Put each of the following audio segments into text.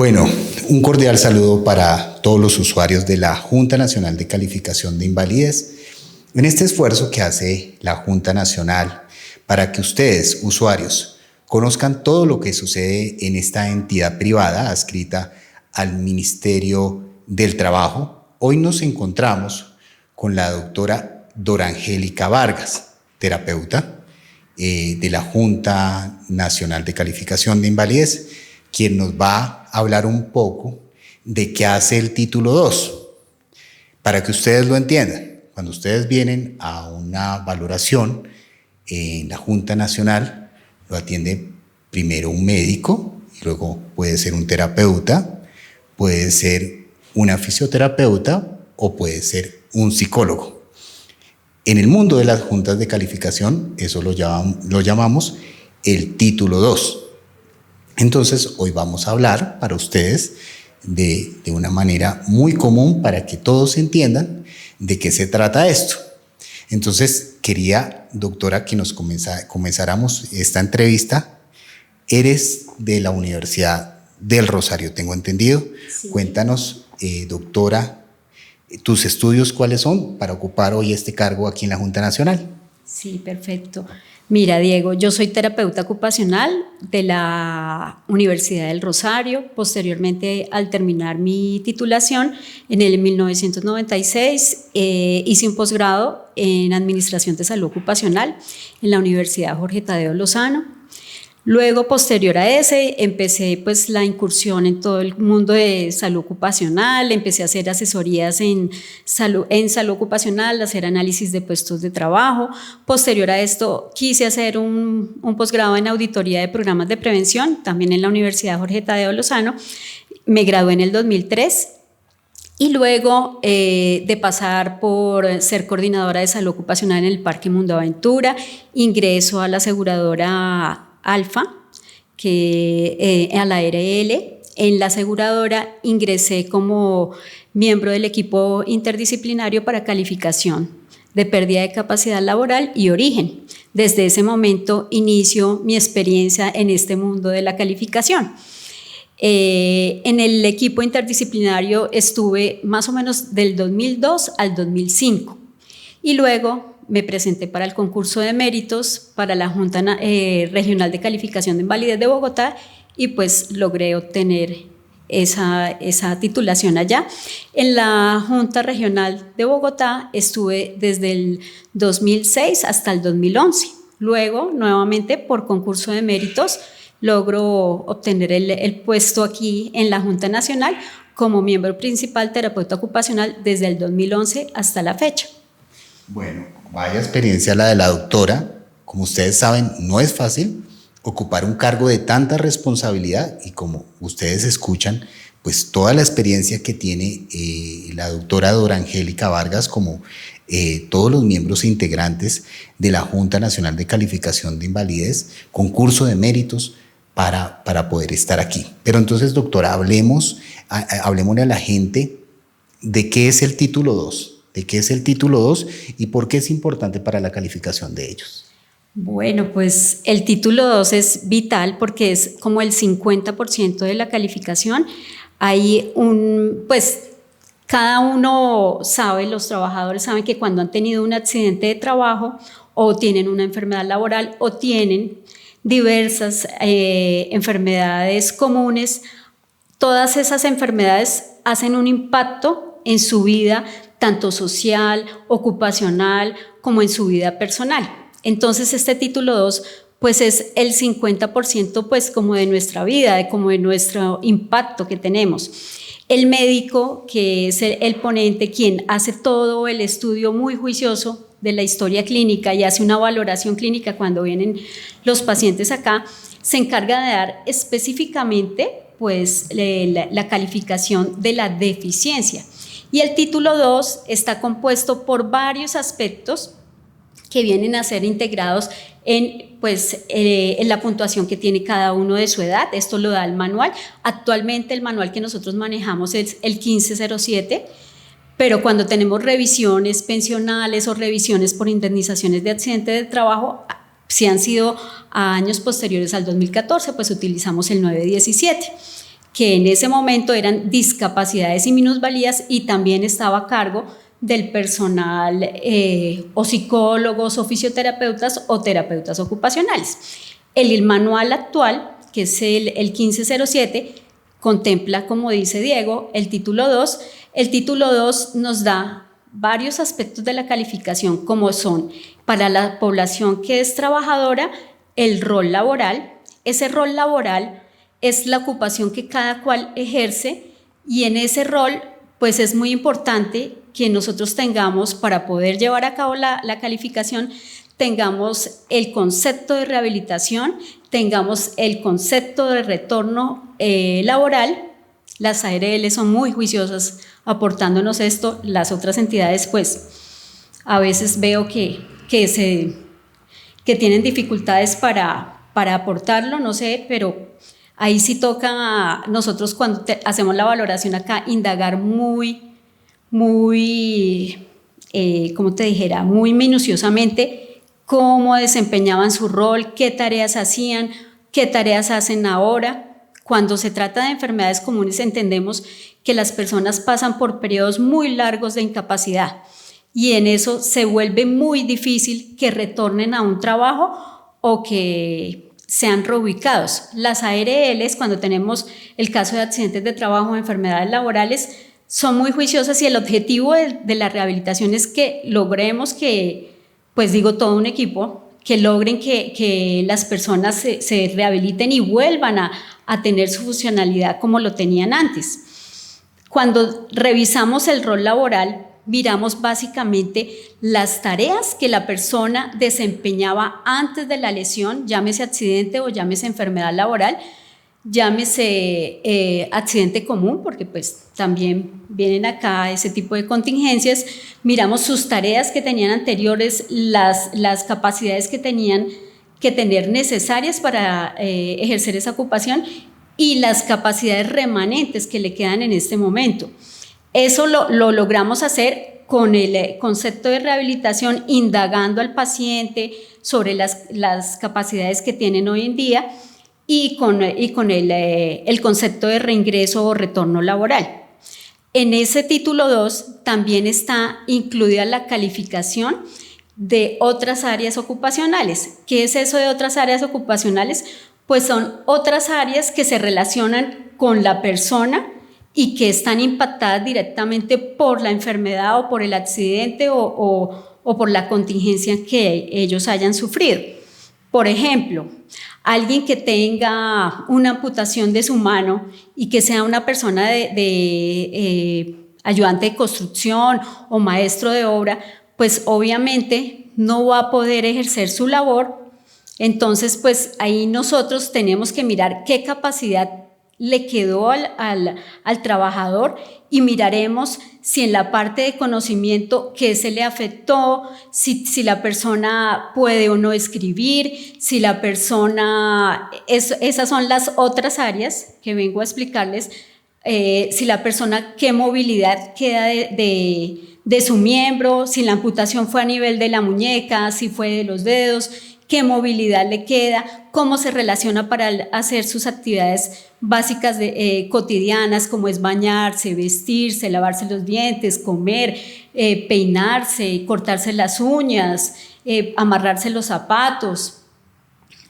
Bueno, un cordial saludo para todos los usuarios de la Junta Nacional de Calificación de Invalidez. En este esfuerzo que hace la Junta Nacional para que ustedes, usuarios, conozcan todo lo que sucede en esta entidad privada adscrita al Ministerio del Trabajo, hoy nos encontramos con la doctora Dorangélica Vargas, terapeuta de la Junta Nacional de Calificación de Invalidez, quien nos va a hablar un poco de qué hace el título 2, para que ustedes lo entiendan. Cuando ustedes vienen a una valoración en la Junta Nacional, lo atiende primero un médico, y luego puede ser un terapeuta, puede ser una fisioterapeuta o puede ser un psicólogo. En el mundo de las juntas de calificación, eso lo llamamos el título 2. Entonces, hoy vamos a hablar para ustedes de una manera muy común para que todos entiendan de qué se trata esto. Entonces, quería, doctora, que nos comenzáramos esta entrevista. Eres de la Universidad del Rosario, tengo entendido. Sí. Cuéntanos, doctora, tus estudios, ¿cuáles son para ocupar hoy este cargo aquí en la Junta Nacional? Sí, perfecto. Mira, Diego, yo soy terapeuta ocupacional de la Universidad del Rosario. Posteriormente, al terminar mi titulación, en el 1996, hice un posgrado en Administración de Salud Ocupacional en la Universidad Jorge Tadeo Lozano. Luego, posterior a ese, empecé pues la incursión en todo el mundo de salud ocupacional, empecé a hacer asesorías en salud ocupacional, hacer análisis de puestos de trabajo. Posterior a esto, quise hacer un posgrado en auditoría de programas de prevención, también en la Universidad Jorge Tadeo Lozano. Me gradué en el 2003. Y luego de pasar por ser coordinadora de salud ocupacional en el Parque Mundo Aventura, ingreso a la aseguradora Alfa, a la ARL. En la aseguradora ingresé como miembro del equipo interdisciplinario para calificación de pérdida de capacidad laboral y origen. Desde ese momento inicio mi experiencia en este mundo de la calificación. En el equipo interdisciplinario estuve más o menos del 2002 al 2005 y luego me presenté para el concurso de méritos para la Junta Regional de Calificación de Invalidez de Bogotá y pues logré obtener esa titulación allá. En la Junta Regional de Bogotá estuve desde el 2006 hasta el 2011. Luego, nuevamente por concurso de méritos, logro obtener el puesto aquí en la Junta Nacional como miembro principal terapeuta ocupacional desde el 2011 hasta la fecha. Bueno, vaya experiencia la de la doctora. Como ustedes saben, no es fácil ocupar un cargo de tanta responsabilidad y como ustedes escuchan, pues toda la experiencia que tiene la doctora Dorangélica Vargas como todos los miembros integrantes de la Junta Nacional de Calificación de Invalidez, concurso de méritos para poder estar aquí. Pero entonces, doctora, hablemosle a la gente de qué es el título 2. ¿De qué es el título 2 y por qué es importante para la calificación de ellos? Bueno, pues el título 2 es vital porque es como el 50% de la calificación. Hay pues cada uno sabe, los trabajadores saben que cuando han tenido un accidente de trabajo o tienen una enfermedad laboral o tienen diversas enfermedades comunes, todas esas enfermedades hacen un impacto en su vida, tanto social, ocupacional, como en su vida personal. Entonces, este título 2, pues es el 50% pues como de nuestra vida, como de nuestro impacto que tenemos. El médico, que es el ponente, quien hace todo el estudio muy juicioso de la historia clínica y hace una valoración clínica cuando vienen los pacientes acá, se encarga de dar específicamente pues la calificación de la deficiencia. Y el título 2 está compuesto por varios aspectos que vienen a ser integrados en la puntuación que tiene cada uno de su edad. Esto lo da el manual. Actualmente el manual que nosotros manejamos es el 1507, pero cuando tenemos revisiones pensionales o revisiones por indemnizaciones de accidente de trabajo, si han sido a años posteriores al 2014, pues utilizamos el 917. que en ese momento eran discapacidades y minusvalías, y también estaba a cargo del personal o psicólogos o fisioterapeutas o terapeutas ocupacionales. El manual actual, que es el 1507, contempla, como dice Diego, el título 2. El título 2 nos da varios aspectos de la calificación, como son, para la población que es trabajadora, el rol laboral. Ese rol laboral es la ocupación que cada cual ejerce, y en ese rol pues es muy importante que nosotros tengamos, para poder llevar a cabo la calificación, tengamos el concepto de rehabilitación, tengamos el concepto de retorno laboral. Las ARL son muy juiciosas aportándonos esto. Las otras entidades pues a veces veo que tienen dificultades para aportarlo, no sé, pero ahí sí toca a nosotros, cuando hacemos la valoración acá, indagar muy, como te dijera, muy minuciosamente cómo desempeñaban su rol, qué tareas hacían, qué tareas hacen ahora. Cuando se trata de enfermedades comunes, entendemos que las personas pasan por periodos muy largos de incapacidad, y en eso se vuelve muy difícil que retornen a un trabajo o que sean reubicados. Las ARLs, cuando tenemos el caso de accidentes de trabajo o enfermedades laborales, son muy juiciosas, y el objetivo de la rehabilitación es que logremos que, pues digo, todo un equipo, que logren que las personas se rehabiliten y vuelvan a tener su funcionalidad como lo tenían antes. Cuando revisamos el rol laboral, miramos básicamente las tareas que la persona desempeñaba antes de la lesión, llámese accidente o llámese enfermedad laboral, llámese accidente común, porque pues también vienen acá ese tipo de contingencias. Miramos sus tareas que tenían anteriores, las capacidades que tenían que tener necesarias para ejercer esa ocupación, y las capacidades remanentes que le quedan en este momento. Eso lo logramos hacer con el concepto de rehabilitación, indagando al paciente sobre las capacidades que tienen hoy en día, y con el concepto de reingreso o retorno laboral. En ese título 2 también está incluida la calificación de otras áreas ocupacionales. ¿Qué es eso de otras áreas ocupacionales? Pues son otras áreas que se relacionan con la persona y que están impactadas directamente por la enfermedad o por el accidente o por la contingencia que ellos hayan sufrido. Por ejemplo, alguien que tenga una amputación de su mano y que sea una persona de ayudante de construcción o maestro de obra, pues obviamente no va a poder ejercer su labor. Entonces, pues ahí nosotros tenemos que mirar qué capacidad le quedó al trabajador, y miraremos si en la parte de conocimiento qué se le afectó, si la persona puede o no escribir, si la persona, esas son las otras áreas que vengo a explicarles, si la persona qué movilidad queda de su miembro, si la amputación fue a nivel de la muñeca, si fue de los dedos, qué movilidad le queda, cómo se relaciona para hacer sus actividades básicas cotidianas, como es bañarse, vestirse, lavarse los dientes, comer, peinarse, cortarse las uñas, amarrarse los zapatos.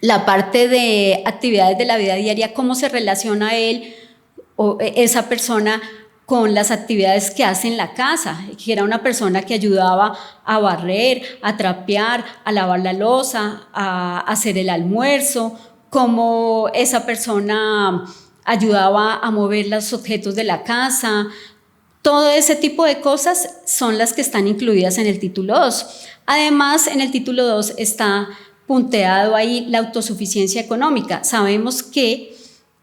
La parte de actividades de la vida diaria, cómo se relaciona él o esa persona con las actividades que hace en la casa, que era una persona que ayudaba a barrer, a trapear, a lavar la loza, a hacer el almuerzo, cómo esa persona ayudaba a mover los objetos de la casa. Todo ese tipo de cosas son las que están incluidas en el título 2. Además, en el título 2 está punteado ahí la autosuficiencia económica. Sabemos que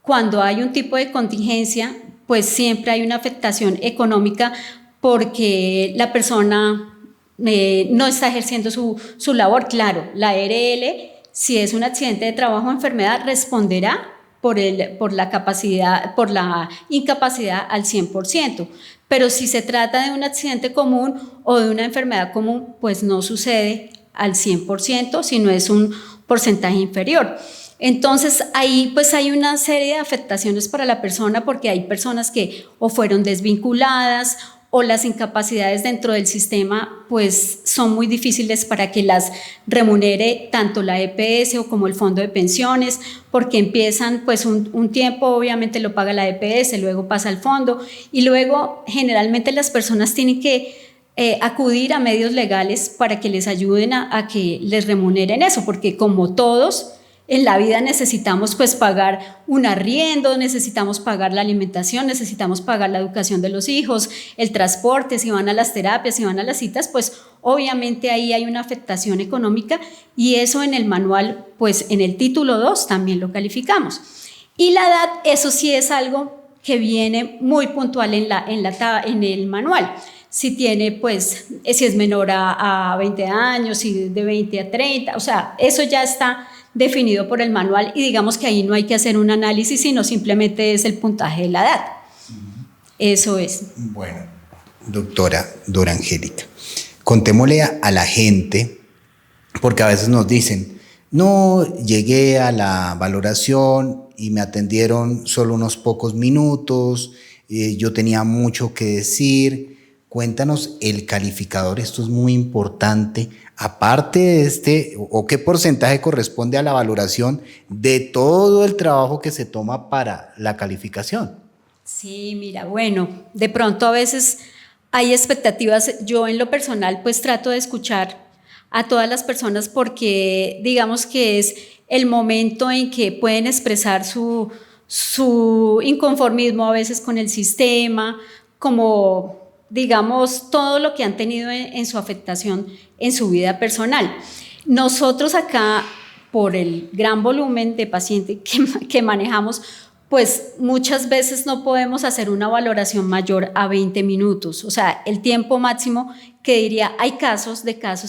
cuando hay un tipo de contingencia, pues siempre hay una afectación económica, porque la persona no está ejerciendo su labor. Claro, la ARL, si es un accidente de trabajo o enfermedad, responderá por la incapacidad al 100%, pero si se trata de un accidente común o de una enfermedad común, pues no sucede al 100%, sino es un porcentaje inferior. Entonces ahí pues hay una serie de afectaciones para la persona porque hay personas que o fueron desvinculadas o las incapacidades dentro del sistema pues son muy difíciles para que las remunere tanto la EPS o como el fondo de pensiones, porque empiezan pues un tiempo obviamente lo paga la EPS, luego pasa al fondo y luego generalmente las personas tienen que acudir a medios legales para que les ayuden a que les remuneren eso, porque como todos en la vida necesitamos pues pagar un arriendo, necesitamos pagar la alimentación, necesitamos pagar la educación de los hijos, el transporte, si van a las terapias, si van a las citas, pues obviamente ahí hay una afectación económica y eso en el manual, pues en el título 2 también lo calificamos. Y la edad, eso sí es algo que viene muy puntual en el manual. Si tiene, pues, si es menor a 20 años, si de 20 a 30, o sea, eso ya está definido por el manual y digamos que ahí no hay que hacer un análisis, sino simplemente es el puntaje de la edad. Eso es. Bueno, doctora Dora Angélica, contémosle a la gente, porque a veces nos dicen, no, llegué a la valoración y me atendieron solo unos pocos minutos, yo tenía mucho que decir. Cuéntanos el calificador, esto es muy importante, aparte de o qué porcentaje corresponde a la valoración de todo el trabajo que se toma para la calificación. Sí, mira, bueno, de pronto a veces hay expectativas, yo en lo personal pues trato de escuchar a todas las personas porque digamos que es el momento en que pueden expresar su inconformismo a veces con el sistema, como digamos, todo lo que han tenido en su afectación en su vida personal. Nosotros acá, por el gran volumen de pacientes que manejamos, pues muchas veces no podemos hacer una valoración mayor a 20 minutos. O sea, el tiempo máximo que diría, hay casos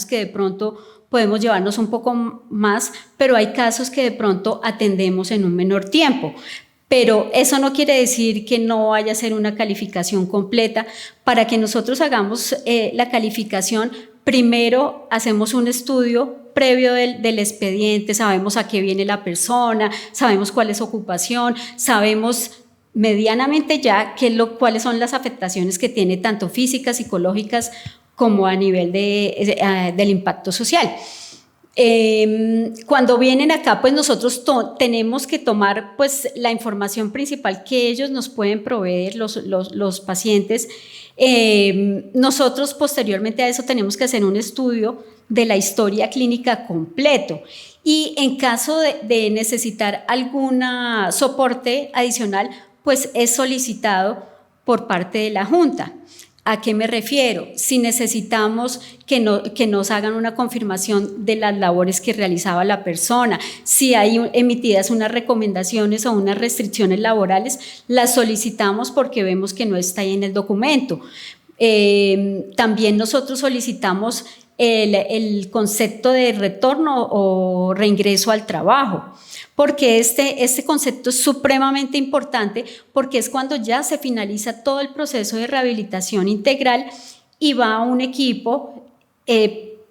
que de pronto podemos llevarnos un poco más, pero hay casos que de pronto atendemos en un menor tiempo. Pero eso no quiere decir que no vaya a ser una calificación completa. Para que nosotros hagamos la calificación, primero hacemos un estudio previo del expediente, sabemos a qué viene la persona, sabemos cuál es su ocupación, sabemos medianamente ya cuáles son las afectaciones que tiene tanto físicas, psicológicas, como a nivel del impacto social. Cuando vienen acá, pues nosotros tenemos que tomar pues la información principal que ellos nos pueden proveer, los pacientes. Nosotros posteriormente a eso tenemos que hacer un estudio de la historia clínica completo y en caso de necesitar algún soporte adicional, pues es solicitado por parte de la Junta. ¿A qué me refiero? Si necesitamos que nos hagan una confirmación de las labores que realizaba la persona, si hay emitidas unas recomendaciones o unas restricciones laborales, las solicitamos porque vemos que no está ahí en el documento. También nosotros solicitamos el concepto de retorno o reingreso al trabajo, porque este concepto es supremamente importante porque es cuando ya se finaliza todo el proceso de rehabilitación integral y va un equipo,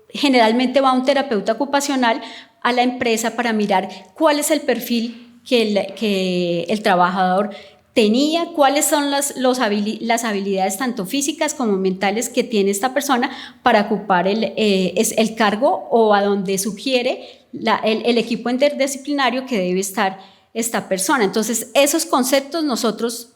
generalmente va un terapeuta ocupacional a la empresa para mirar cuál es el perfil que el trabajador tenía, cuáles son las habilidades tanto físicas como mentales que tiene esta persona para ocupar el cargo o a donde sugiere el equipo interdisciplinario que debe estar esta persona. Entonces, esos conceptos nosotros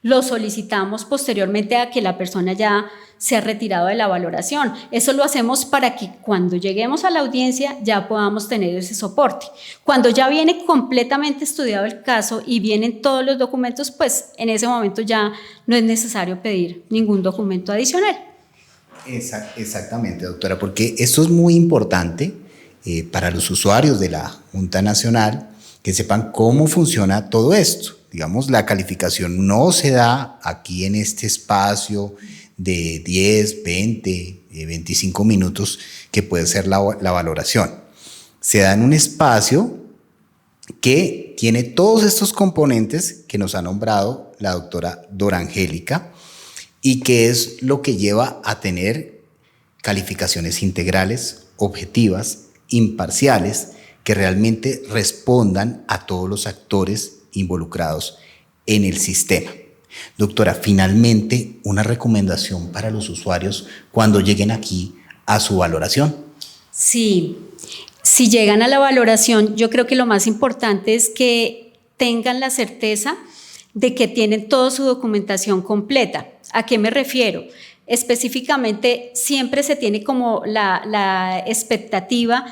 los solicitamos posteriormente a que la persona ya se ha retirado de la valoración. Eso lo hacemos para que cuando lleguemos a la audiencia ya podamos tener ese soporte. Cuando ya viene completamente estudiado el caso y vienen todos los documentos, pues en ese momento ya no es necesario pedir ningún documento adicional. Exactamente, doctora, porque esto es muy importante para los usuarios de la Junta Nacional, que sepan cómo funciona todo esto. Digamos, la calificación no se da aquí en este espacio de 10, 20, 25 minutos que puede ser la valoración. Se da en un espacio que tiene todos estos componentes que nos ha nombrado la doctora Dora Angélica y que es lo que lleva a tener calificaciones integrales, objetivas, imparciales, que realmente respondan a todos los actores involucrados en el sistema. Doctora, finalmente, una recomendación para los usuarios cuando lleguen aquí a su valoración. Sí, si llegan a la valoración, yo creo que lo más importante es que tengan la certeza de que tienen toda su documentación completa. ¿A qué me refiero? Específicamente, siempre se tiene como la expectativa,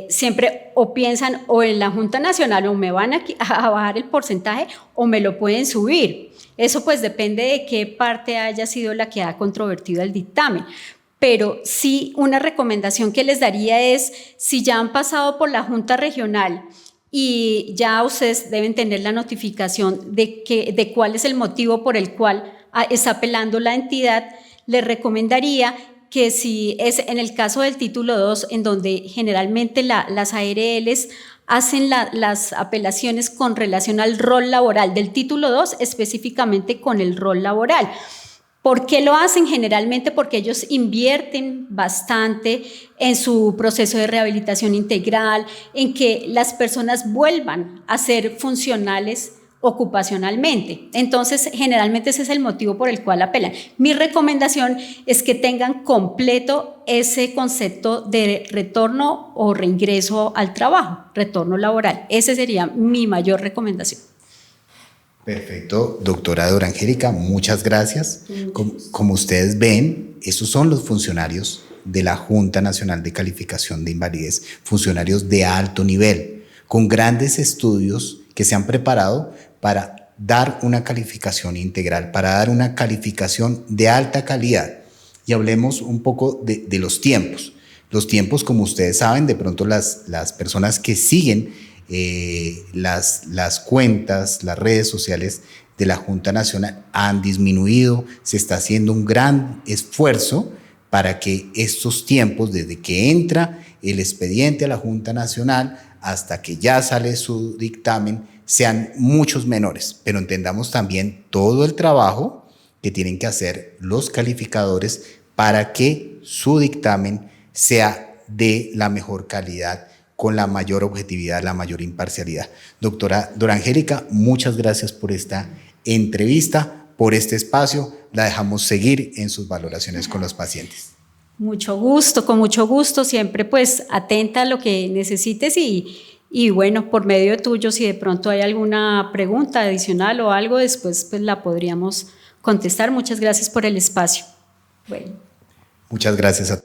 siempre o piensan o en la Junta Nacional o me van a bajar el porcentaje o me lo pueden subir. Eso pues depende de qué parte haya sido la que ha controvertido el dictamen. Pero sí, una recomendación que les daría es, si ya han pasado por la Junta Regional y ya ustedes deben tener la notificación de cuál es el motivo por el cual está apelando la entidad, les recomendaría que si es en el caso del título 2, en donde generalmente las ARLs hacen las apelaciones con relación al rol laboral del título 2, específicamente con el rol laboral. ¿Por qué lo hacen? Generalmente porque ellos invierten bastante en su proceso de rehabilitación integral, en que las personas vuelvan a ser funcionales ocupacionalmente. Entonces, generalmente ese es el motivo por el cual apelan. Mi recomendación es que tengan completo ese concepto de retorno o reingreso al trabajo, retorno laboral. Esa sería mi mayor recomendación. Perfecto, doctora Dora Angélica, muchas gracias. Como ustedes ven, estos son los funcionarios de la Junta Nacional de Calificación de Invalidez, funcionarios de alto nivel, con grandes estudios que se han preparado para dar una calificación integral, para dar una calificación de alta calidad. Y hablemos un poco de los tiempos. Los tiempos, como ustedes saben, de pronto las personas que siguen las cuentas, las redes sociales de la Junta Nacional han disminuido, se está haciendo un gran esfuerzo para que estos tiempos, desde que entra el expediente a la Junta Nacional hasta que ya sale su dictamen, sean muchos menores, pero entendamos también todo el trabajo que tienen que hacer los calificadores para que su dictamen sea de la mejor calidad, con la mayor objetividad, la mayor imparcialidad. Doctora Dora Angélica, muchas gracias por esta entrevista, por este espacio. La dejamos seguir en sus valoraciones con los pacientes. Mucho gusto, con mucho gusto, siempre pues atenta a lo que necesites y bueno, por medio tuyo, si de pronto hay alguna pregunta adicional o algo, después pues la podríamos contestar. Muchas gracias por el espacio. Bueno. Muchas gracias a